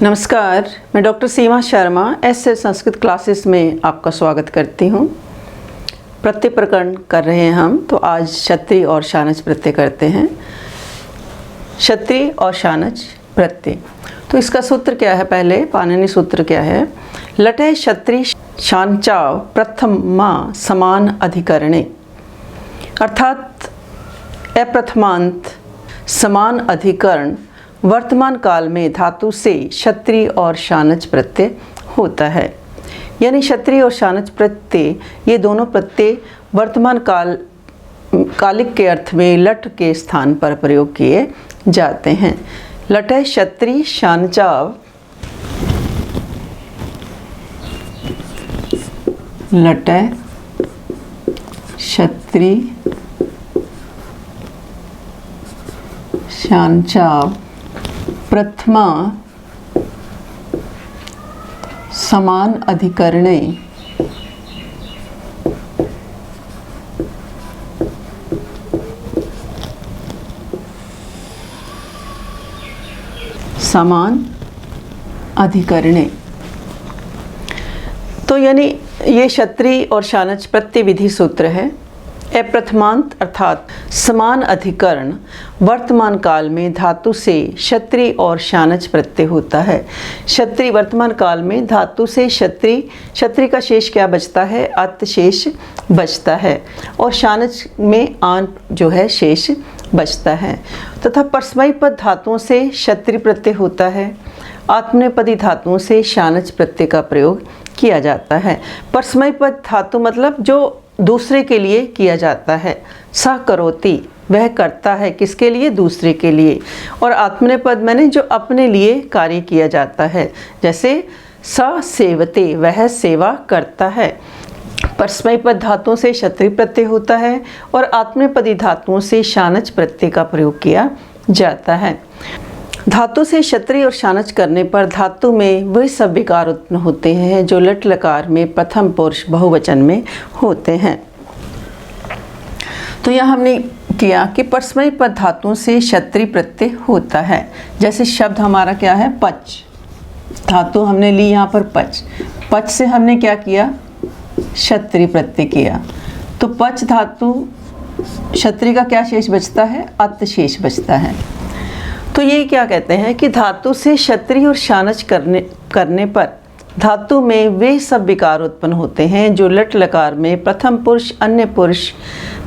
नमस्कार, मैं डॉक्टर सीमा Sharma S Sanskrit classes में आपका स्वागत करती हूँ। प्रत्यय प्रकरण कर रहे हैं हम, तो आज क्षत्रिय और शानच प्रत्यय करते हैं। क्षत्रिय और शानच प्रत्यय, तो इसका सूत्र क्या है? पहले पाणिनि सूत्र क्या है? लटे क्षत्रिय शानचाव प्रथमा समान अधिकरणे, अर्थात अप्रथमांत समान अधिकरण वर्तमान काल में धातु से क्षत्रिय और शानच प्रत्यय होता है। यानी क्षत्रिय और शानच प्रत्यय ये दोनों प्रत्यय वर्तमान कालिक के अर्थ में लट के स्थान पर प्रयोग किए जाते हैं। लटे क्षत्रिय शानचाव, लटे क्षत्रिय शानचाव प्रथमा समान अधिकरणे समान अधिकरणे। तो यानी ये क्षत्रिय और शानच प्रत्यय विधि सूत्र है। अप्रथमांत अर्थात समान अधिकरण वर्तमान काल में धातु से क्षत्रिय और शानच प्रत्यय होता है। क्षत्रिय वर्तमान काल में धातु से क्षत्रिय का शेष क्या बचता है? अत शेष बचता है, और शानच में आन जो है शेष बचता है। तथा परस्मैपद धातुओं से क्षत्रिय प्रत्यय होता है। आत्मनेपदी धातुओं से शानच प्रत्यय का प्रयोग किया जाता है। परस्मैपद धातु मतलब जो दूसरे के लिए किया जाता है। स करोति, वह करता है, किसके लिए? दूसरे के लिए। और आत्मनेपद मैंने जो अपने लिए कार्य किया जाता है, जैसे स सेवते, वह सेवा करता है। परस्मैपद धातुओं से क्षत्रिय प्रत्यय होता है और आत्मनेपदी धातुओं से शानच प्रत्यय का प्रयोग किया जाता है। धातु से क्षत्रिय और शानच करने पर धातु में वही सब विकार उत्पन्न होते हैं जो लट लकार में प्रथम पुरुष बहुवचन में होते हैं। तो यहाँ हमने किया कि परस्मैपद धातुओं से क्षत्रिय प्रत्यय होता है। जैसे शब्द हमारा क्या है? पच, धातु हमने ली यहाँ पर पच। पच से हमने क्या किया? क्षत्रिय प्रत्यय किया। तो पच धातु क्षत्रिय का क्या शेष बचता है? अत शेष बचता है। तो ये क्या कहते हैं कि धातु से क्षत्रिय और शानच करने पर धातु में वे सब विकार उत्पन्न होते हैं जो लट लकार में प्रथम पुरुष अन्य पुरुष,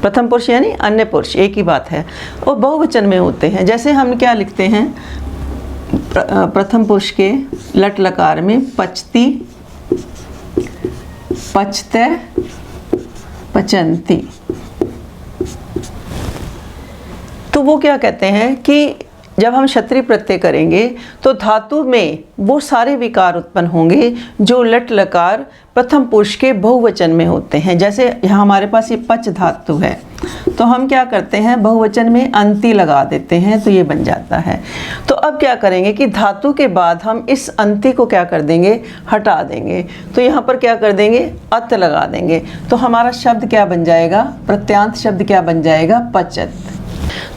प्रथम पुरुष यानी अन्य पुरुष एक ही बात है, और बहुवचन में होते हैं। जैसे हम क्या लिखते हैं? प्रथम पुरुष के लट लकार में पचती, पचते, पचंती। तो वो क्या कहते हैं कि जब हम क्षत्रिय प्रत्यय करेंगे तो धातु में वो सारे विकार उत्पन्न होंगे जो लट लकार प्रथम पुरुष के बहुवचन में होते हैं। जैसे यहाँ हमारे पास ये पच धातु है, तो हम क्या करते हैं? बहुवचन में अंति लगा देते हैं, तो ये बन जाता है। तो अब क्या करेंगे कि धातु के बाद हम इस अंति को क्या कर देंगे? हटा देंगे। तो यहाँ पर क्या कर देंगे? अत लगा देंगे। तो हमारा शब्द क्या बन जाएगा? प्रत्यांत शब्द क्या बन जाएगा? पचत।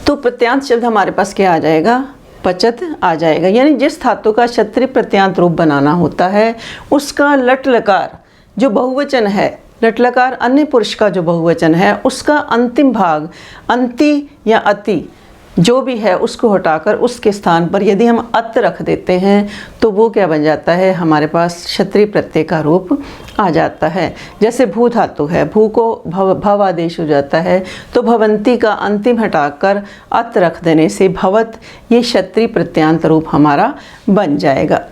तो प्रत्यांत शब्द हमारे पास क्या आ जाएगा? पचत आ जाएगा। यानी जिस धातु का क्षत्रिय प्रत्यांत रूप बनाना होता है उसका लट लकार जो बहुवचन है, लट लकार अन्य पुरुष का जो बहुवचन है, उसका अंतिम भाग अंति या अति जो भी है उसको हटाकर उसके स्थान पर यदि हम अत रख देते हैं तो वो क्या बन जाता है? हमारे पास क्षत्रिय प्रत्यय का रूप आ जाता है। जैसे भू धातु है, भू को भव आदेश हो जाता है, तो भवंती का अंतिम हटाकर अत रख देने से भवत, ये क्षत्रिय प्रत्यांत रूप हमारा बन जाएगा।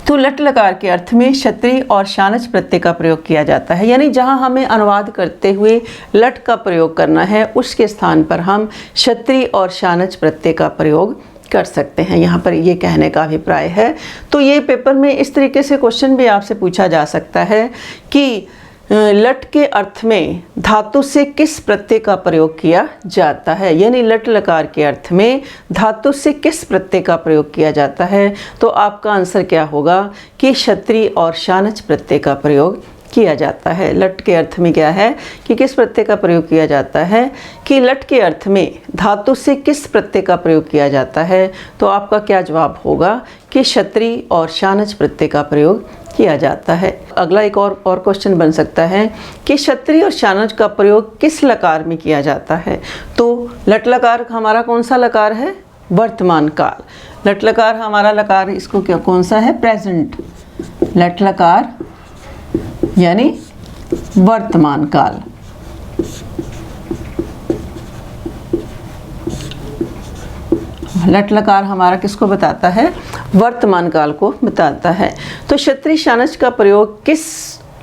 तो लट लकार के अर्थ में क्षत्रिय और शानच प्रत्यय का प्रयोग किया जाता है। यानी जहां हमें अनुवाद करते हुए लट का प्रयोग करना है उसके स्थान पर हम क्षत्रिय और शानच प्रत्यय का प्रयोग कर सकते हैं। यहाँ पर ये कहने का अभिप्राय है। तो ये पेपर में इस तरीके से क्वेश्चन भी आपसे पूछा जा सकता है कि लट के अर्थ में धातु से किस प्रत्यय का प्रयोग किया जाता है। यानी लट लकार के अर्थ में धातु से किस प्रत्यय का प्रयोग किया जाता है। तो आपका आंसर क्या होगा कि क्षत्रिय और शानच प्रत्यय का प्रयोग किया जाता है। लट के अर्थ में क्या है कि किस प्रत्यय का प्रयोग किया जाता है, कि लट के अर्थ में धातु से किस प्रत्यय का प्रयोग किया जाता है, तो आपका क्या जवाब होगा कि क्षत्रि और शानच प्रत्यय का प्रयोग किया जाता है। अगला एक और क्वेश्चन बन सकता है कि क्षत्रि और शानच का प्रयोग किस लकार में किया जाता है, तो लट लकार हमारा कौन सा लकार है, वर्तमान काल। लट लकार हमारा लकार इसको क्या कौन सा है, प्रेजेंट। लट लकार यानी वर्तमान काल। लट लकार हमारा किसको बताता है, वर्तमान काल को बताता है। तो क्षत्रि शानच का प्रयोग किस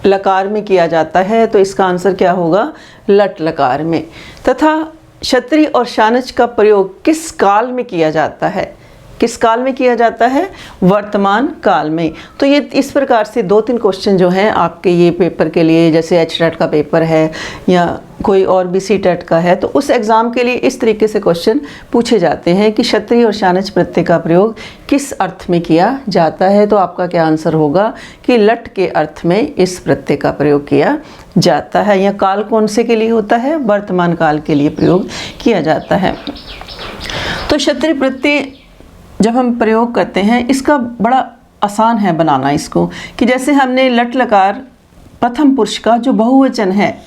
लकार में किया जाता है, तो इसका आंसर क्या होगा, लट लकार में। तथा क्षत्रि और शानच का प्रयोग किस काल में किया जाता है, किस काल में किया जाता है, वर्तमान काल में। तो ये इस प्रकार से 2-3 क्वेश्चन जो हैं आपके ये पेपर के लिए, जैसे HTET का पेपर है या कोई और भी CTET का है, तो उस एग्ज़ाम के लिए इस तरीके से क्वेश्चन पूछे जाते हैं कि क्षत्रि और शानच प्रत्यय का प्रयोग किस अर्थ में किया जाता है। तो आपका क्या आंसर होगा कि लट के अर्थ में इस प्रत्यय का प्रयोग किया जाता है। यह काल कौन से के लिए होता है, वर्तमान काल के लिए प्रयोग किया जाता है। तो क्षत्रि प्रत्यय जब हम प्रयोग करते हैं, इसका बड़ा आसान है बनाना इसको, कि जैसे हमने लट लकार प्रथम पुरुष का जो बहुवचन है,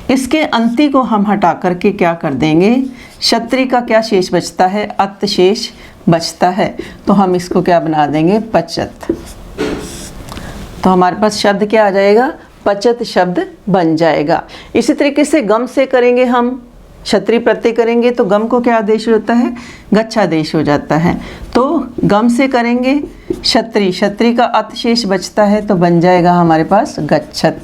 इसके अंति को हम हटा करके क्या कर देंगे, क्षत्रि का क्या शेष बचता है, अत शेष बचता है। तो हम इसको क्या बना देंगे, पचत। तो हमारे पास शब्द क्या आ जाएगा, पचत शब्द बन जाएगा। इसी तरीके से गम से करेंगे, हम क्षत्रि प्रत्यय करेंगे तो गम को क्या आदेश होता है, गच्छादेश हो जाता है। तो गम से करेंगे क्षत्रि, क्षत्रि का अत शेष बचता है तो बन जाएगा हमारे पास गच्छत।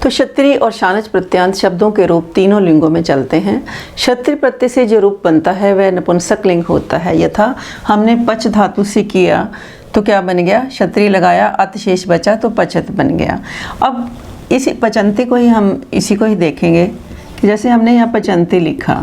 तो क्षत्रि और शानच प्रत्यांत शब्दों के रूप तीनों लिंगों में चलते हैं। क्षत्रि प्रत्यय से जो रूप बनता है वह नपुंसक लिंग होता है। यथा हमने पच धातु से किया तो क्या बन गया, क्षत्रि लगाया, अत शेष बचा तो पचत बन गया। अब इसी पचंती को ही हम इसी को ही देखेंगे कि जैसे हमने यहाँ पचंती लिखा,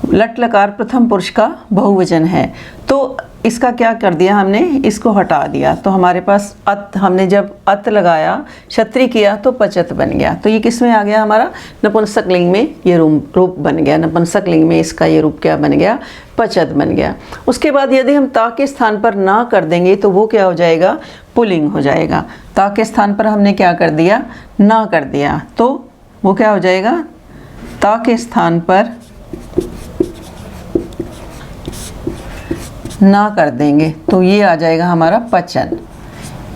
लट लकार प्रथम पुरुष का बहुवचन है, तो इसका क्या कर दिया हमने, इसको हटा दिया। तो हमारे पास अत, हमने जब अत लगाया, क्षत्रि किया तो पचत बन गया। तो ये किस में आ गया, हमारा नपुंसक लिंग में ये रूप बन गया। नपुंसक लिंग में इसका ये रूप क्या बन गया, पचत बन गया। उसके बाद यदि हम ता के स्थान पर ना कर देंगे तो वो क्या हो जाएगा, पुल्लिंग हो जाएगा। ता के स्थान पर हमने क्या कर दिया, ना कर दिया, तो वो क्या हो जाएगा, ता के स्थान पर ना कर देंगे तो ये आ जाएगा हमारा पचन।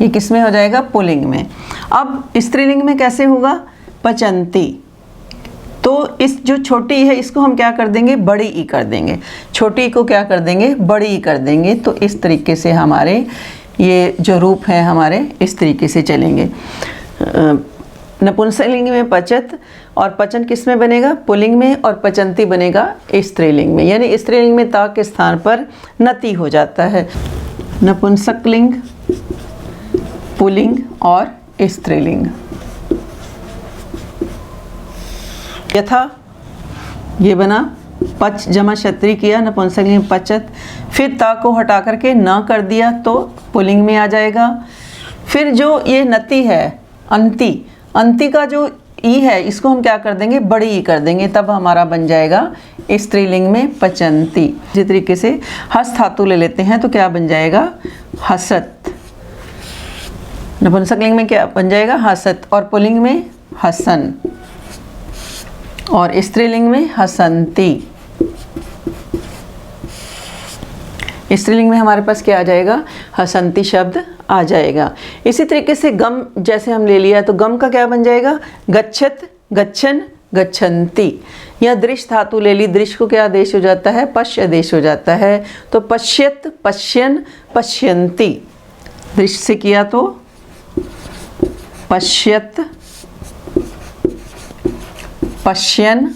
ये किस में हो जाएगा, पुल्लिंग में। अब स्त्रीलिंग में कैसे होगा, पचंती। तो इस जो छोटी है इसको हम क्या कर देंगे, बड़ी ई कर देंगे। छोटी को क्या कर देंगे, बड़ी ई कर देंगे। तो इस तरीके से हमारे ये जो रूप है हमारे इस तरीके से चलेंगे। नपुंसकलिंग में पचत, और पचन किस में बनेगा, पुल्लिंग में, और पचंती बनेगा स्त्रीलिंग में। यानी स्त्रीलिंग में ता के स्थान पर नति हो जाता है। नपुंसकलिंग, पुल्लिंग और स्त्रीलिंग। यथा ये बना पच जमा क्षत्रि किया, नपुंसकलिंग पचत, फिर ता को हटा करके ना कर दिया तो पुल्लिंग में आ जाएगा। फिर जो ये नति है, अंति, अंति का जो ई है इसको हम क्या कर देंगे, बड़ी ई कर देंगे, तब हमारा बन जाएगा स्त्रीलिंग में पचंती। इसी तरीके से हस्त धातु ले लेते हैं तो क्या बन जाएगा, हसत। नपुंसकलिंग में क्या बन जाएगा, हसत, और पुल्लिंग में हसन, और स्त्रीलिंग में हसंती। स्त्रीलिंग में हमारे पास क्या आ जाएगा, हसंती शब्द आ जाएगा। इसी तरीके से गम जैसे हम ले लिया तो गम का क्या बन जाएगा, गच्छत, गच्छन, गच्छन्ति। या दृश्य धातु ले ली, दृश्य को क्या आदेश हो जाता है, पश्य आदेश हो जाता है। तो पश्यत, पश्यन, पश्यन्ति। दृश्य से किया तो पश्यत, पश्यन,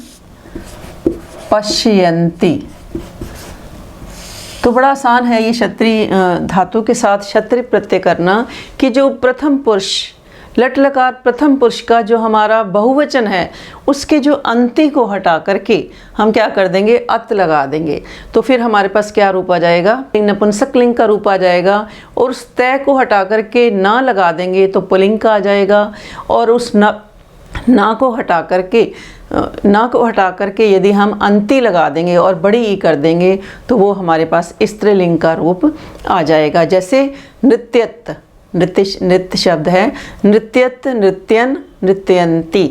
पश्यन्ति। तो बड़ा आसान है ये क्षत्रि धातु के साथ क्षत्रि प्रत्यय करना, कि जो प्रथम पुरुष लट लकार प्रथम पुरुष का जो हमारा बहुवचन है उसके जो अंति को हटा करके हम क्या कर देंगे, अत लगा देंगे। तो फिर हमारे पास क्या रूप आ जाएगा, नपुंसक लिंग का रूप आ जाएगा। और उस तय को हटा करके ना लगा देंगे तो पुल्लिंग का आ जाएगा। और उस ना को हटा करके यदि हम अंति लगा देंगे और बड़ी ई कर देंगे तो वो हमारे पास स्त्रीलिंग का रूप आ जाएगा। जैसे नृत्यत, नृत्य शब्द है, नृत्यत, नृत्यन, नृत्यंती।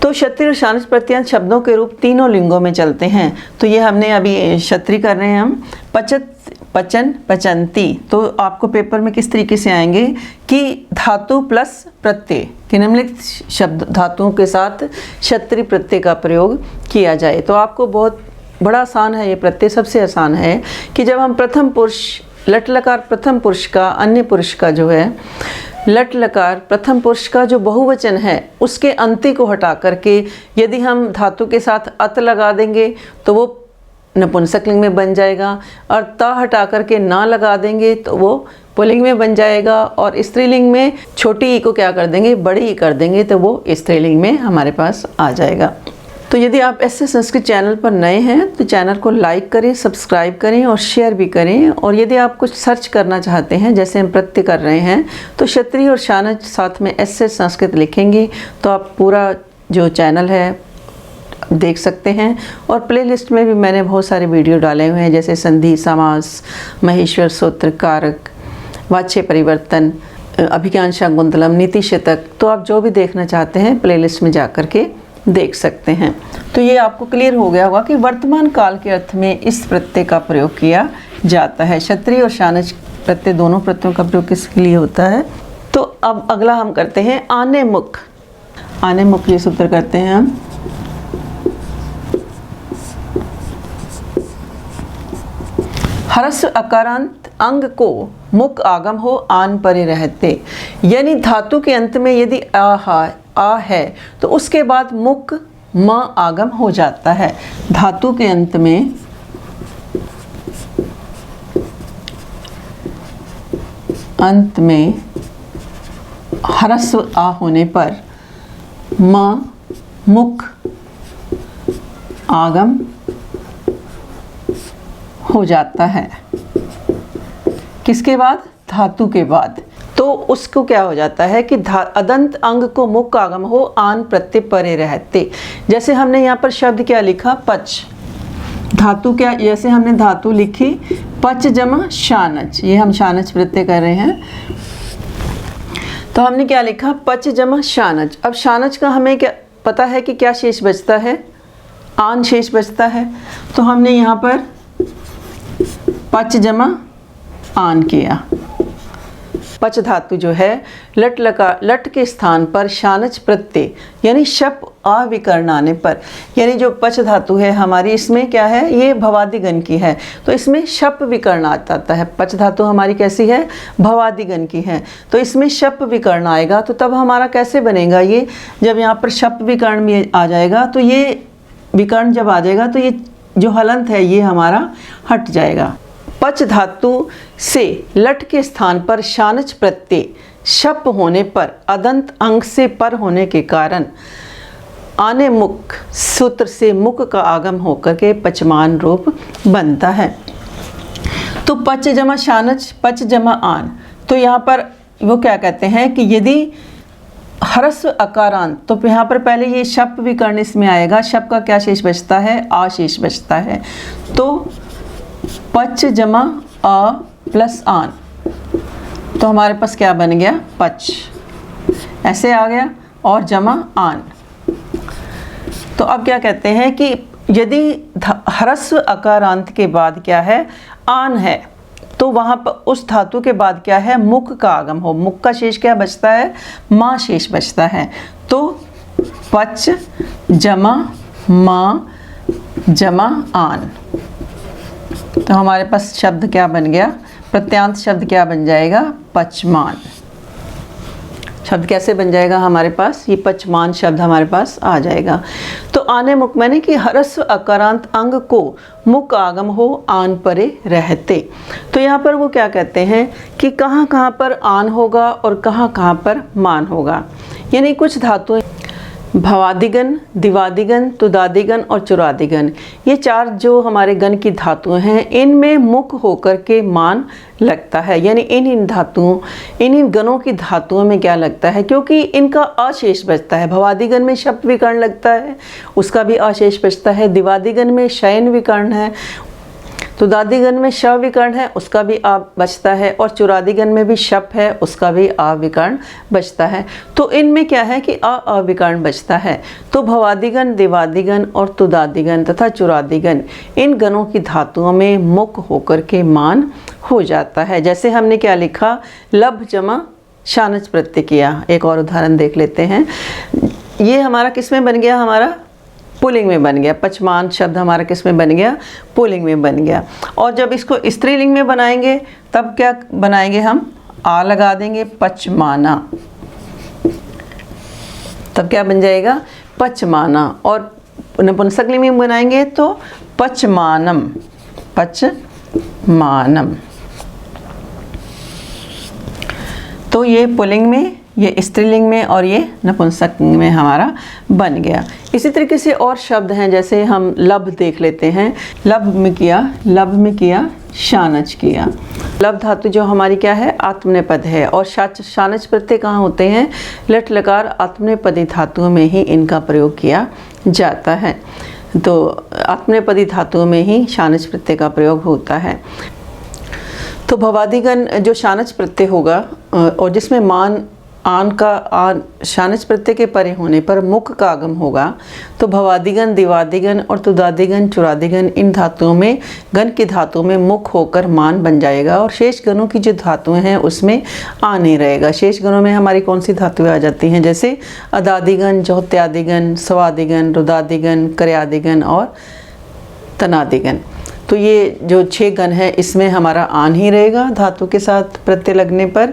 तो क्षत्रिय और शानच प्रत्यंत शब्दों के रूप तीनों लिंगों में चलते हैं। तो ये हमने अभी क्षत्रिय कर रहे हैं हम। पचत, पचन, पचंती। तो आपको पेपर में किस तरीके से आएंगे कि धातु प्लस प्रत्यय कि निम्नलिखित शब्द धातुओं के साथ क्षत्रिय प्रत्यय का प्रयोग किया जाए। तो आपको बहुत बड़ा आसान है ये प्रत्यय, सबसे आसान है कि जब हम प्रथम पुरुष लट लकार प्रथम पुरुष का अन्य पुरुष का जो है लट लकार प्रथम पुरुष का जो बहुवचन है उसके अंति को हटा करके यदि हम धातु के साथ अत लगा देंगे तो वो नपुंसक लिंग में बन जाएगा। और ता हटा करके ना लगा देंगे तो वो पुल्लिंग में बन जाएगा। और स्त्रीलिंग में छोटी ई को क्या कर देंगे, बड़ी ई कर देंगे तो वो स्त्रीलिंग में हमारे पास आ जाएगा। तो यदि आप ऐसे संस्कृत चैनल पर नए हैं तो चैनल को लाइक करें, सब्सक्राइब करें और शेयर भी करें। और यदि आप कुछ सर्च करना चाहते हैं जैसे हम प्रत्यय कर रहे हैं तो क्षत्रिय और शानच साथ में ऐसे संस्कृत लिखेंगे तो आप पूरा जो चैनल है देख सकते हैं। और प्लेलिस्ट में भी मैंने बहुत सारे वीडियो डाले हुए हैं जैसे संधि, समास, महेश्वर सूत्र, कारक, वाच्य परिवर्तन, अभिज्ञान शाकुंतलम, नीति शतक। तो आप जो भी देखना चाहते हैं प्लेलिस्ट में जा कर के देख सकते हैं। तो ये आपको क्लियर हो गया होगा कि वर्तमान काल के अर्थ में इस प्रत्यय का प्रयोग किया जाता है। क्षत्रिय और शानच प्रत्यय दोनों प्रत्ययों का प्रयोग किसके लिए होता है। तो अब अगला हम करते हैं आने मुख। आने मुख ये सूत्र करते हैं हम। ह्रस्व अकारांत अंग को मुख आगम हो आन परे रहते, यानी धातु के अंत में यदि आ है तो उसके बाद मुख म आगम हो जाता है। धातु के अंत में ह्रस्व आ होने पर म मुख आगम हो जाता है। किसके बाद, धातु के बाद। तो उसको क्या हो जाता है कि अदंत अंग को मुख आगम हो आन प्रत्यय परे रहते। जैसे हमने यहाँ पर शब्द क्या लिखा, पच। धातु क्या, जैसे हमने धातु लिखी पच जमा शानच, ये हम शानच प्रत्यय कर रहे हैं। तो हमने क्या लिखा, पच जमा शानच। अब शानच का हमें क्या पता है कि क्या शेष बचता है, आन शेष बचता है। तो हमने यहाँ पर पच जमा आन किया। पच धातु जो है लट लकार, लट के स्थान पर शानच प्रत्यय यानी शप अविकर्ण आने पर, यानी जो पच धातु है हमारी इसमें क्या है, ये भवादिगण की है तो इसमें शप विकर्ण आता है। पच धातु हमारी कैसी है, भवादिगण की है तो इसमें शप विकर्ण आएगा। तो तब हमारा कैसे बनेगा ये, जब यहाँ पर शप विकर्ण भी आ जाएगा तो ये विकर्ण जब आ जाएगा तो ये जो हलंत है ये हमारा हट जाएगा। पच धातु से लट के स्थान पर शानच प्रत्यय शप होने पर अदंत अंग से पर होने के कारण आने मुख सूत्र से मुख का आगम होकर के पचमान रूप बनता है। तो पच जमा शानच, पच जमा आन। तो यहाँ पर वो क्या कहते हैं कि यदि ह्रस्व अकारांत, तो यहाँ पर पहले ये शप विकर्ण इसमें आएगा। शप का क्या शेष बचता है, आ शेष बचता है। तो पच जमा आ प्लस आन, तो हमारे पास क्या बन गया, पच ऐसे आ गया और जमा आन। तो अब क्या कहते हैं कि यदि ह्रस्व अकारांत के बाद क्या है, आन है, तो वहाँ पर उस धातु के बाद क्या है, मुख का आगम हो। मुख का शेष क्या बचता है, माँ शेष बचता है। तो पच जमा माँ जमा आन, तो हमारे पास शब्द क्या बन गया, प्रत्यांत शब्द क्या बन जाएगा, पचमान। शब्द कैसे बन जाएगा हमारे पास, ये पचमान शब्द हमारे पास आ जाएगा। तो आने मुख मैंने कि ह्रस्व अकारांत अंग को मुख आगम हो आन परे रहते। तो यहाँ पर वो क्या कहते हैं कि कहाँ कहाँ पर आन होगा और कहाँ कहाँ पर मान होगा। यानी कुछ धातुएं भवादिगण, दिवादिगण, तुदादिगण और चुरादिगण, ये 4 जो हमारे गण की धातुएं हैं, इनमें मुख होकर के मान लगता है। यानी इन धातुओं इन गणों की धातुओं में क्या लगता है, क्योंकि इनका अशेष बचता है। भवादिगण में शप विकर्ण लगता है, उसका भी अशेष बचता है। दिवादिगण में शयन विकर्ण है, तुदादिगण में श विकर्ण है, उसका भी आ बचता है। और चुरादिगण में भी शप है, उसका भी आ विकर्ण बचता है। तो इनमें क्या है कि अ विकर्ण बचता है। तो भवादिगण, दिवादिगण और तुदादिगण तथा चुरादिगण, इन गणों की धातुओं में मुख होकर के मान हो जाता है। जैसे हमने क्या लिखा, लब जमा शानच प्रत्यय किया। एक और उदाहरण देख लेते हैं। ये हमारा किस में बन गया, हमारा पुल्लिंग में बन गया। पचमान शब्द हमारा किस में बन गया, पुल्लिंग में बन गया। और जब इसको स्त्रीलिंग में बनाएंगे तब क्या बनाएंगे, हम आ लगा देंगे, पचमाना। तब क्या बन जाएगा, पचमाना। और नपुंसकलिंग में बनाएंगे तो पचमानम, पचमानम। तो ये पुल्लिंग में, ये स्त्रीलिंग में और ये नपुंसकलिंग में हमारा बन गया। इसी तरीके से और शब्द हैं, जैसे हम लब देख लेते हैं। लब में किया, शानच किया। लब धातु जो हमारी क्या है, आत्मनेपद है। और शानच प्रत्यय कहाँ होते हैं, लट लकार आत्मनेपदी धातुओं में ही इनका प्रयोग किया जाता है। तो आत्मनेपदी धातुओं में ही शानच प्रत्यय का प्रयोग होता है। तो भवादिगण जो शानच प्रत्यय होगा और जिसमें मान आन का शानच प्रत्यय के परे होने पर मुख का आगम होगा, तो भवादिगण, दिवादिगण और तुदादिगण, चुरादिगण, इन धातुओं में, गण की धातुओं में मुख होकर मान बन जाएगा। और शेष गणों की जो धातुएं हैं उसमें आ नहीं रहेगा। शेष गणों में हमारी कौन सी धातुएं आ जाती हैं, जैसे अदादिगण, जोत्यादिगण, स्वादिगण, रुदादिगण, करयादिगण और तनादिगण। तो ये जो 6 गण है इसमें हमारा आन ही रहेगा धातु के साथ प्रत्यय लगने पर,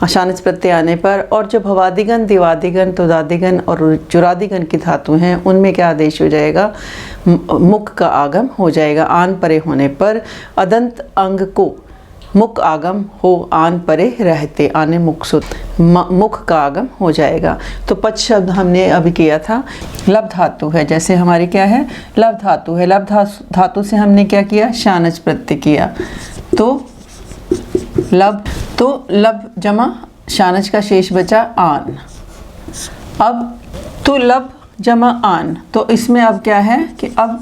शानच प्रत्यय आने पर। और जो भवादिगण, दिवादिगण, तुदादिगण और चुरादिगण की धातु हैं उनमें क्या आदेश हो जाएगा, मुख का आगम हो जाएगा। आन परे होने पर अदंत अंग को मुख आगम हो आन परे रहते, आने मुख सूत्र, मुख का आगम हो जाएगा। तो पच शब्द हमने अभी किया था। लब धातु है, जैसे हमारी क्या है, लब धातु है। लब धातु से हमने क्या किया, शानच प्रत्यय किया। तो लब जमा शानच का शेष बचा आन। अब तो लब जमा आन, तो इसमें अब क्या है कि अब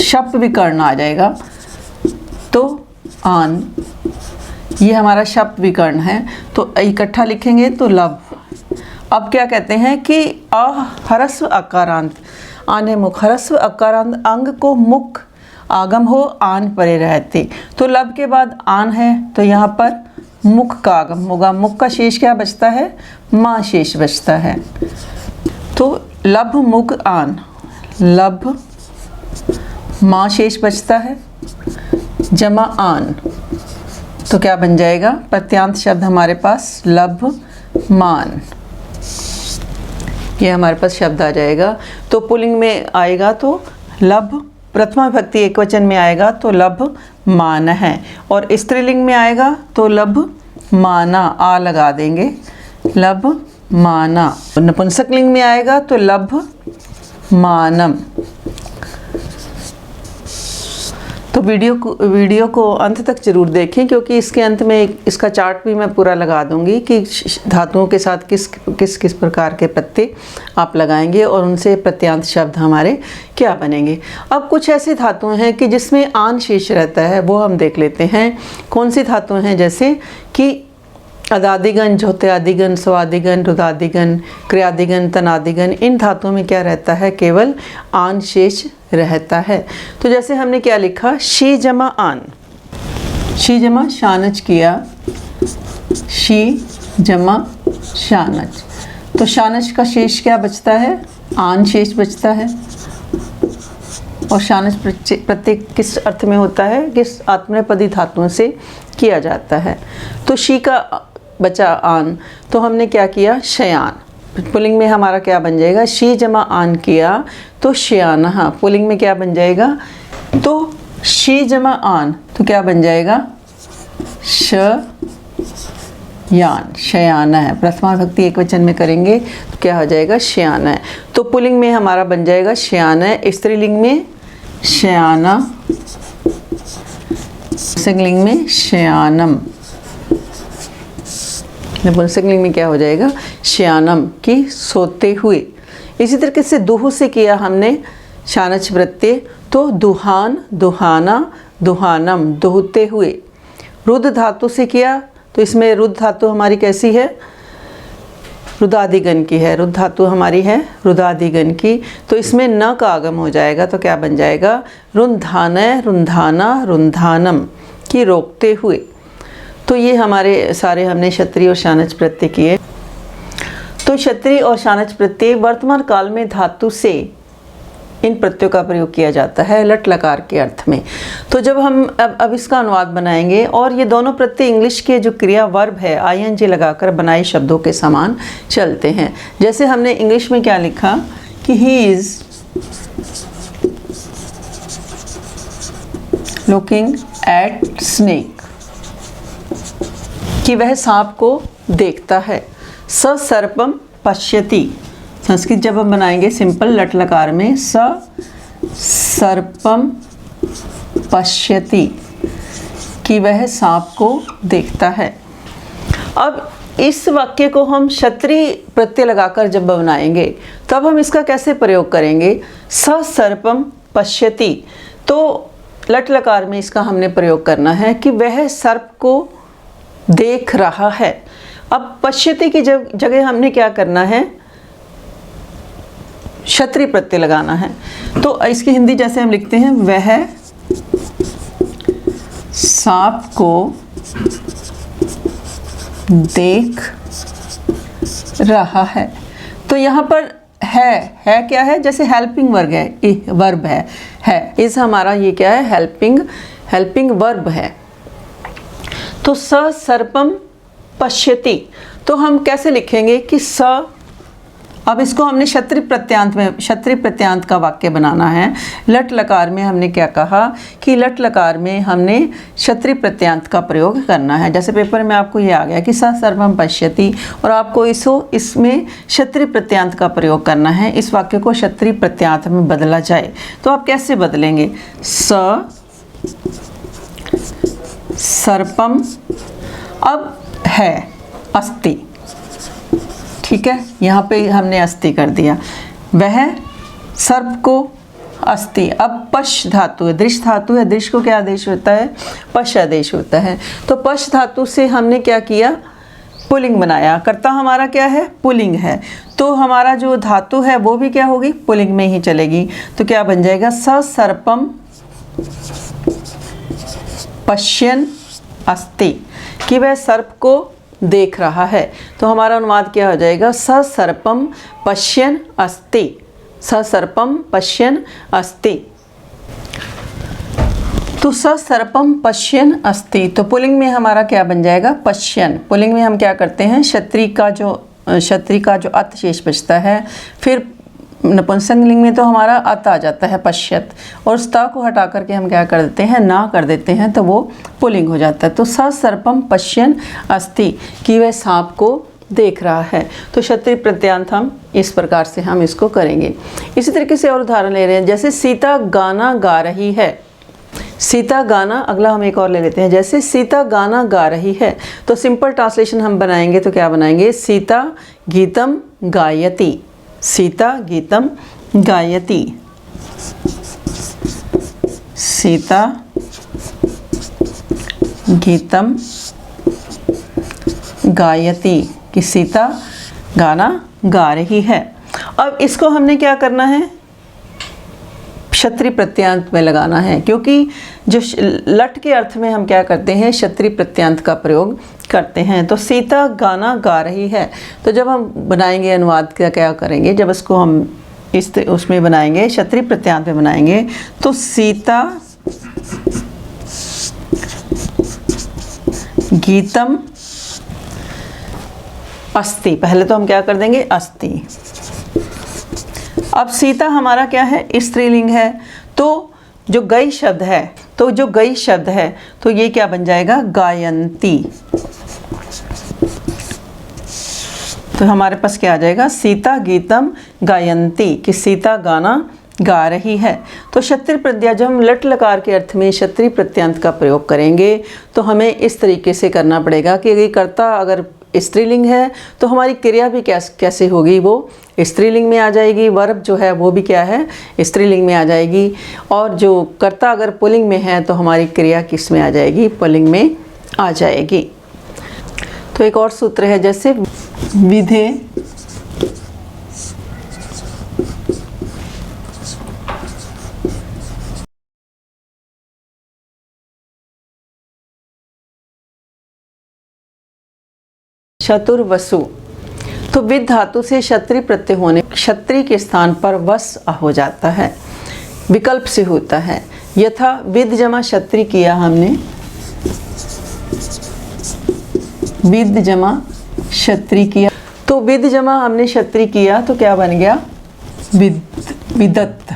शप विकर्ण आ जाएगा। तो आन, ये हमारा शप विकर्ण है, तो इकट्ठा लिखेंगे तो लब। अब क्या कहते हैं कि ह्रस्व अकारांत, आने मुख, ह्रस्व अकारांत अंग को मुख आगम हो आन परे रहते। तो लब के बाद आन है, तो यहाँ पर मुख का आगम होगा। मुख का शेष क्या बचता है, माँ शेष बचता है। तो लब मुख आन, लब माँ शेष बचता है, जमा आन, तो क्या बन जाएगा, प्रत्यांत शब्द हमारे पास लब मान, ये हमारे पास शब्द आ जाएगा। तो पुल्लिंग में आएगा तो लब, प्रथमा विभक्ति एकवचन में आएगा तो लब मान है। और स्त्रीलिंग में आएगा तो लब माना, आ लगा देंगे, लब माना। नपुंसकलिंग में आएगा तो लब मानम। तो वीडियो को अंत तक जरूर देखें, क्योंकि इसके अंत में इसका चार्ट भी मैं पूरा लगा दूंगी कि धातुओं के साथ किस प्रकार के प्रत्यय आप लगाएंगे और उनसे प्रत्यांत शब्द हमारे क्या बनेंगे। अब कुछ ऐसी धातुएं हैं कि जिसमें आन शेष रहता है, वो हम देख लेते हैं। कौन सी धातुएं हैं, जैसे कि अदादिगण, झोत्यादिगण, स्वादिगण, रुदादिगण, क्रियादिगण, तनादिगण, इन धातुओं में क्या रहता है, केवल आन शेष रहता है। तो जैसे हमने क्या लिखा, शी जमा आन, शी जमा शानच किया, शी जमा शानच, तो शानच का शेष क्या बचता है, आन शेष बचता है। और शानच प्रत्यय किस अर्थ में होता है, किस आत्मनेपदी धातुओं से किया जाता है। तो शी का बचा आन, तो हमने क्या किया, शयान। पुल्लिंग में हमारा क्या बन जाएगा, शी जमा आन किया तो शयानहा। पुल्लिंग में क्या बन जाएगा, तो शी जमा आन तो क्या बन जाएगा, शयान, शयाना है। प्रथमा विभक्ति एक वचन में करेंगे तो क्या हो जाएगा, शयाना है। तो पुल्लिंग में हमारा बन जाएगा शयाना है, स्त्रीलिंग में शयाना, स्त्रीलिंग में शयानम, पुंसकलिंग में क्या हो जाएगा, शयानम की सोते हुए। इसी तरीके से दुहु से किया हमने शानच प्रत्यय, तो दुहान, दुहाना, दुहानम, दुहते हुए। रुद्र धातु से किया तो इसमें रुद्र धातु हमारी कैसी है, रुदादिगण की है, रुद्र धातु हमारी है रुदादिगण की, तो इसमें न का आगम हो जाएगा तो क्या बन जाएगा, रुंधानय, रुंधाना, रुंधानम की रोकते हुए। तो ये हमारे सारे हमने क्षत्रिय और शानच प्रत्यय किए। तो क्षत्रिय और शानच प्रत्यय वर्तमान काल में धातु से इन प्रत्ययों का प्रयोग किया जाता है लट लकार के अर्थ में। तो जब हम अब इसका अनुवाद बनाएंगे, और ये दोनों प्रत्यय इंग्लिश के जो क्रिया वर्ब है आईएनजी लगाकर बनाए शब्दों के समान चलते हैं। जैसे हमने इंग्लिश में क्या लिखा कि he is looking at snake, कि वह सांप को देखता है। स सर्पम पश्यति, संस्कृत जब हम बनाएंगे सिंपल लट लकार में, स सर्पम पश्यति, कि वह सांप को देखता है। अब इस वाक्य को हम क्षत्रिय प्रत्यय लगाकर जब बनाएंगे तब हम इसका कैसे प्रयोग करेंगे, स सर्पम पश्यति, तो लट लकार में इसका हमने प्रयोग करना है कि वह सर्प को देख रहा है। अब पश्यति की जगह हमने क्या करना है, क्षत्रिय प्रत्यय लगाना है। तो इसकी हिंदी जैसे हम लिखते हैं, वह सांप को देख रहा है। तो यहाँ पर है क्या है, जैसे हेल्पिंग वर्ग है, वर्ब है इस हमारा ये क्या है, हेल्पिंग वर्ब है। तो स सर्पम पश्यति, तो हम कैसे लिखेंगे कि स, अब इसको हमने क्षत्रिय प्रत्यांत का वाक्य बनाना है। लट लकार में हमने क्या कहा कि लट लकार में हमने क्षत्रिय प्रत्यांत का प्रयोग करना है। जैसे पेपर में आपको ये आ गया कि स सर्वम पश्यति, और आपको इसमें क्षत्रिय प्रत्यांत का प्रयोग करना है। इस वाक्य को क्षत्रिय प्रत्यांत में बदला जाए तो आप कैसे बदलेंगे, स सर्पम, अब है अस्ति, ठीक है, यहाँ पे हमने अस्ति कर दिया, वह सर्प को अस्ति। अब पश धातु है, दृश धातु है, दृश को क्या आदेश होता है, पश आदेश होता है। तो पश धातु से हमने क्या किया, पुल्लिंग बनाया, कर्ता हमारा क्या है, पुल्लिंग है, तो हमारा जो धातु है वो भी क्या होगी, पुल्लिंग में ही चलेगी। तो क्या बन जाएगा, स सर्पम पश्यन अस्ति, कि वह सर्प को देख रहा है। तो हमारा अनुवाद क्या हो जाएगा, स सर्पम पश्यन अस्ति, स सर्पम पश्यन अस्ति। तो स सर्पम पश्यन अस्ति, तो पुल्लिंग में हमारा क्या बन जाएगा, पश्यन। पुल्लिंग में हम क्या करते हैं, क्षत्रिय का जो अत शेष बचता है, फिर नपुंसकलिंग में तो हमारा अत आ जाता है पश्यत, और उस ता को हटा करके हम क्या कर देते हैं, ना कर देते हैं, तो वो पुल्लिंग हो जाता है। तो स सर्पम पश्यन अस्ति, कि वह सांप को देख रहा है। तो क्षत्रिय प्रत्यांत हम इस प्रकार से हम इसको करेंगे। इसी तरीके से और उदाहरण ले रहे हैं, जैसे सीता गाना गा रही है, सीता गाना, अगला हम एक और ले लेते हैं, जैसे सीता गाना गा रही है, तो सिंपल ट्रांसलेशन हम बनाएंगे तो क्या बनाएंगे, सीता गीतम गायति, सीता गीतम गायति, सीता गीतम गायति, कि सीता गाना गा रही है। अब इसको हमने क्या करना है, क्षत्रिय प्रत्यांत में लगाना है, क्योंकि जो लट के अर्थ में हम क्या करते हैं, क्षत्रिय प्रत्यांत का प्रयोग करते हैं। तो सीता गाना गा रही है, तो जब हम बनाएंगे अनुवाद क्या करेंगे, जब इसको हम उसमें बनाएंगे, क्षत्रिय प्रत्यांत में बनाएंगे, तो सीता गीतम अस्ति, पहले तो हम क्या कर देंगे अस्ति। अब सीता हमारा क्या है, स्त्रीलिंग है, तो जो गई शब्द है, तो जो गई शब्द है तो ये क्या बन जाएगा, गायंती। तो हमारे पास क्या आ जाएगा, सीता गीतम गायंती, कि सीता गाना गा रही है। तो क्षत्रिय प्रत्यय जब हम लट लकार के अर्थ में क्षत्रिय प्रत्यंत का प्रयोग करेंगे तो हमें इस तरीके से करना पड़ेगा कि ये कर्ता अगर स्त्रीलिंग है तो हमारी क्रिया भी कैसे होगी, वो स्त्रीलिंग में आ जाएगी, वर्ब जो है वो भी क्या है, स्त्रीलिंग में आ जाएगी, और जो कर्ता अगर पुल्लिंग में है तो हमारी क्रिया किस में आ जाएगी, पुल्लिंग में आ जाएगी। तो एक और सूत्र है, जैसे विधे चतुर्वसु, तो विद धातु से क्षत्रिय प्रत्यय होने क्षत्रिय के स्थान पर वस हो जाता है, विकल्प से होता है। यथा विद जमा क्षत्रिय किया हमने, विद जमा क्षत्रिय किया, तो विद जमा हमने क्षत्रिय किया तो क्या बन गया, विदत्त।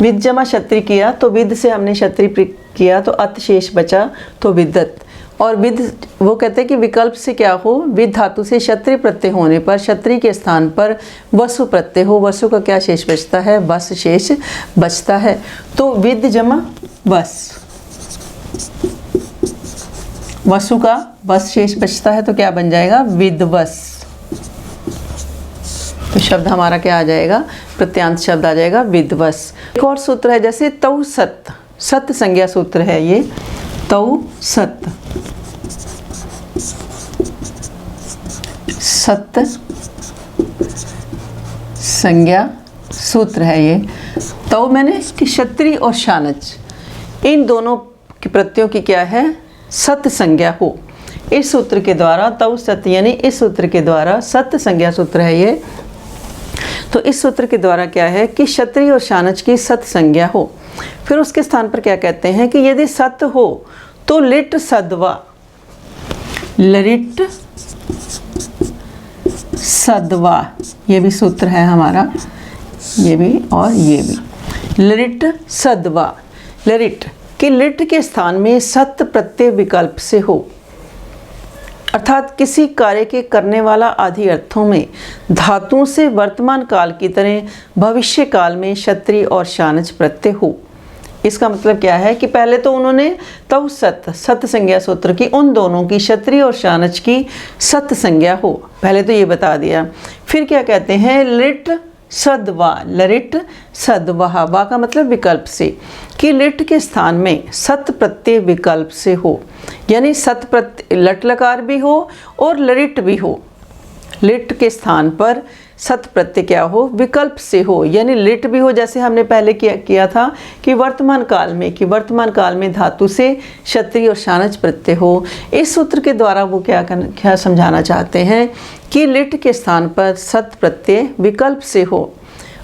विद जमा क्षत्रिय किया तो विद से हमने क्षत्रिय किया तो अत शेष बचा तो विदत्त। और विद वो कहते हैं कि विकल्प से क्या हो, विद धातु से क्षत्रिय प्रत्यय होने पर क्षत्रिय के स्थान पर वसु प्रत्यय हो, वसु का क्या शेष बचता है, वस शेष बचता है। तो विद जमा वस, वसु का वस शेष बचता है तो क्या बन जाएगा, विदवस। तो शब्द हमारा क्या आ जाएगा, प्रत्यांत शब्द आ जाएगा विदवस। एक और सूत्र है, जैसे तौ सत, सत संज्ञा सूत्र है ये, तौ सत, सत संज्ञा सूत्र है ये। तौ मैंने कि क्षत्रिय और शानच इन दोनों के प्रत्ययों की क्या है, सत संज्ञा हो। इस सूत्र के द्वारा तौ सत, यानी इस सूत्र के द्वारा सत संज्ञा सूत्र है ये। तो इस सूत्र के द्वारा क्या है कि क्षत्रिय और शानच की सत संज्ञा हो। फिर उसके स्थान पर क्या कहते हैं कि यदि सत हो तो लिट सद्वा, लरिट सद्वा, ये भी सूत्र है हमारा, ये भी और ये भी। लरिट सद्वा, लरिट कि लिट के स्थान में सत प्रत्यय विकल्प से हो, अर्थात किसी कार्य के करने वाला आदि अर्थों में धातुओं से वर्तमान काल की तरह भविष्य काल में क्षत्रिय और शानच प्रत्यय हो। इसका मतलब क्या है कि पहले तो उन्होंने तव सत, सत संज्ञा सूत्र की उन दोनों की क्षत्रिय और शानच की सत संज्ञा हो, पहले तो ये बता दिया। फिर क्या कहते हैं, लिट सद्वा, लरिट सद्वा, वा का मतलब विकल्प से, कि लिट के स्थान में सत प्रत्यय विकल्प से हो, यानी सत प्रत्यय लट लकार भी हो और लरिट भी हो। लिट के स्थान पर सत प्रत्यय क्या हो, विकल्प से हो, यानी लिट भी हो, जैसे हमने पहले किया था कि वर्तमान काल में धातु से क्षत्रिय और शानच प्रत्यय हो। इस सूत्र के द्वारा वो क्या समझाना चाहते हैं कि लिट के स्थान पर सत प्रत्यय विकल्प से हो,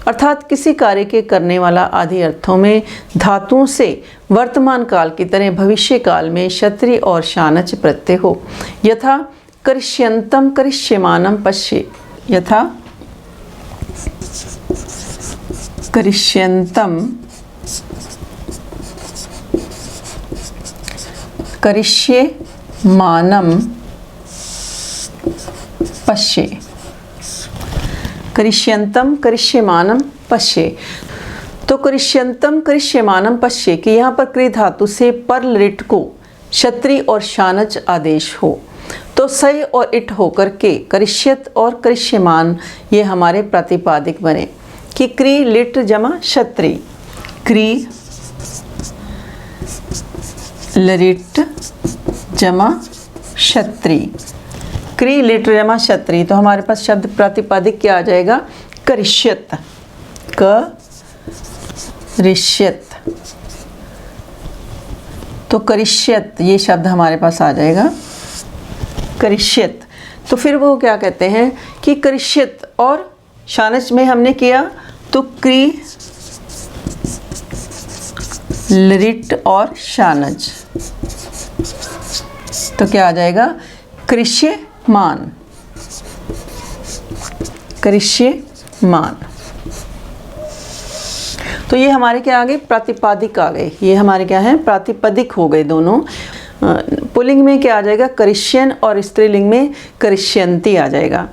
अर्थात किसी कार्य के करने वाला आदि अर्थों में धातुओं से वर्तमान काल की तरह भविष्य काल में क्षत्रिय और शानच प्रत्यय हो। यथा करिष्यंतम करिष्यमानम पश्ये, यथा करिष्यंतम करिष्यमानम पश्ये, करिष्यंतम करिष्यमानम पश्ये। तो करिष्यंतम करिष्यमानम पश्ये कि यहाँ पर क्रि धातु से पर लिट को क्षत्रिय और शानच आदेश हो, तो सय और इट होकर के करिष्यत और करिष्यमान ये हमारे प्रातिपादिक बने कि क्रि लिट जमा क्षत्रिय, क्रि लरिट जमा क्षत्रिय, क्रि लिट जमा क्षत्रिय। तो हमारे पास शब्द प्रातिपादिक क्या आ जाएगा, करिष्यत, करिष्यत। तो करिष्यत ये शब्द हमारे पास आ जाएगा, करिष्यत। तो फिर वो क्या कहते हैं कि करिष्यत और शानच में हमने किया तो क्रि लरिट और शानच, तो क्या आ जाएगा, कृष्य मान, करिष्यमान। तो ये हमारे क्या आ गए, प्रातिपादिक आ गए। ये हमारे क्या है, प्रातिपदिक हो गए दोनों। पुल्लिंग में क्या आ जाएगा, करिष्यन, और स्त्रीलिंग में करिष्यन्ति आ जाएगा।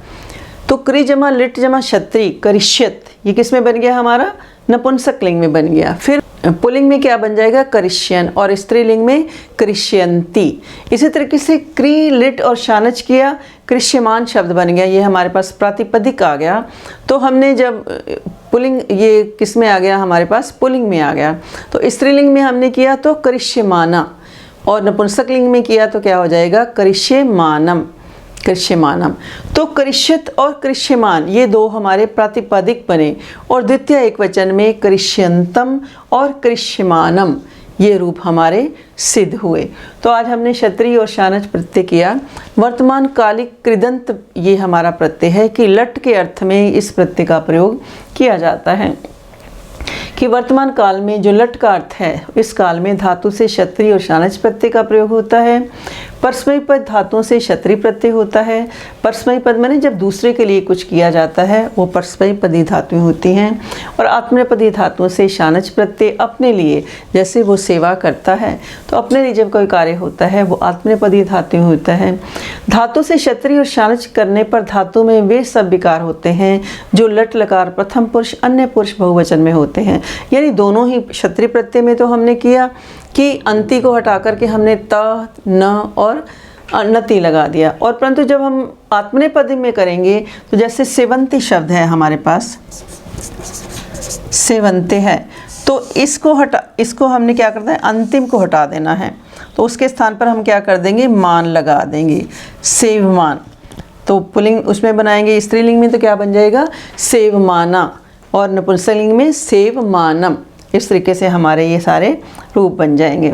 तो क्रि जमा लिट जमा क्षत्रि करिष्यत, ये किस में बन गया हमारा, नपुंसक लिंग में बन गया। फिर पुल्लिंग में क्या बन जाएगा, करिष्यन, और स्त्रीलिंग में करिष्यन्ति। इसी तरीके से क्रि लिट और शानच किया, करिष्यमान शब्द बन गया। ये हमारे पास प्रातिपदिक आ गया। तो हमने जब पुल्लिंग, ये किस में आ गया हमारे पास, पुल्लिंग में आ गया। तो स्त्रीलिंग में हमने किया तो करिष्यमाना, और नपुंसक लिंग में किया तो क्या हो जाएगा, करिष्यमानम, करिष्यमानम। तो करिष्यत और करिष्यमान ये दो हमारे प्रातिपदिक बने, और द्वितीय एकवचन में करिष्यन्तम और करिष्यमानम ये रूप हमारे सिद्ध हुए। तो आज हमने क्षत्रिय और शानच प्रत्यय किया। वर्तमान कालिक कृदंत ये हमारा प्रत्यय है कि लट के अर्थ में इस प्रत्यय का प्रयोग किया जाता है। कि वर्तमान काल में जो लट का अर्थ है, इस काल में धातु से क्षत्रिय और शानच प्रत्यय का प्रयोग होता है। परस्मैपद पद धातुओं से क्षत्रिय प्रत्यय होता है। परस्मैपद पद माने जब दूसरे के लिए कुछ किया जाता है वो परस्मैपदी धातुएं होती हैं। और आत्मनेपदी धातुओं से शानच प्रत्यय अपने लिए, जैसे वो सेवा करता है तो अपने लिए जब कोई कार्य होता है वो आत्मनेपदी धातु होता है। धातु से क्षत्रिय और शानच करने पर धातु में वे सब विकार होते हैं जो लट लकार प्रथम पुरुष अन्य पुरुष बहुवचन में होते हैं। यानी दोनों ही क्षत्रिय प्रत्यय में तो हमने किया कि अंति को हटा करके हमने त, न और नति लगा दिया, और परंतु जब हम आत्मनेपदी में करेंगे तो जैसे सेवंती शब्द है हमारे पास, सेवंते है, तो इसको हमने क्या करना है, अंतिम को हटा देना है। तो उसके स्थान पर हम क्या कर देंगे, मान लगा देंगे, सेवमान। तो पुल्लिंग उसमें बनाएंगे, स्त्रीलिंग में तो क्या बन जाएगा, सेवमाना, और नपुंसकलिंग में सेवमानम। इस तरीके से हमारे ये सारे रूप बन जाएंगे।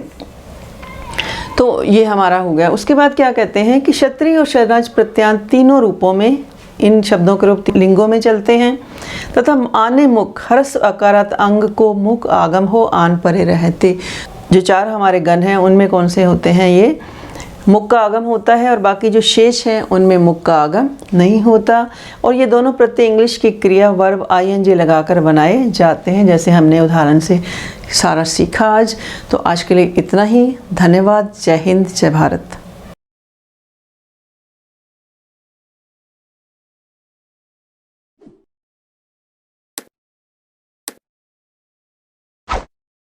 तो ये हमारा हो गया। उसके बाद क्या कहते हैं कि क्षत्रिय और शानच प्रत्यांत तीनों रूपों में इन शब्दों के रूप लिंगों में चलते हैं तथा आने मुख हर्ष अकारात अंग को मुख आगम हो आन परे रहते। जो चार हमारे गण हैं उनमें कौन से होते हैं, ये मुख का आगम होता है, और बाकी जो शेष हैं उनमें मुख का आगम नहीं होता। और ये दोनों प्रत्यय इंग्लिश की क्रिया वर्ब ING लगाकर बनाए जाते हैं, जैसे हमने उदाहरण से सारा सीखा आज। तो आज के लिए इतना ही। धन्यवाद। जय हिंद, जय भारत।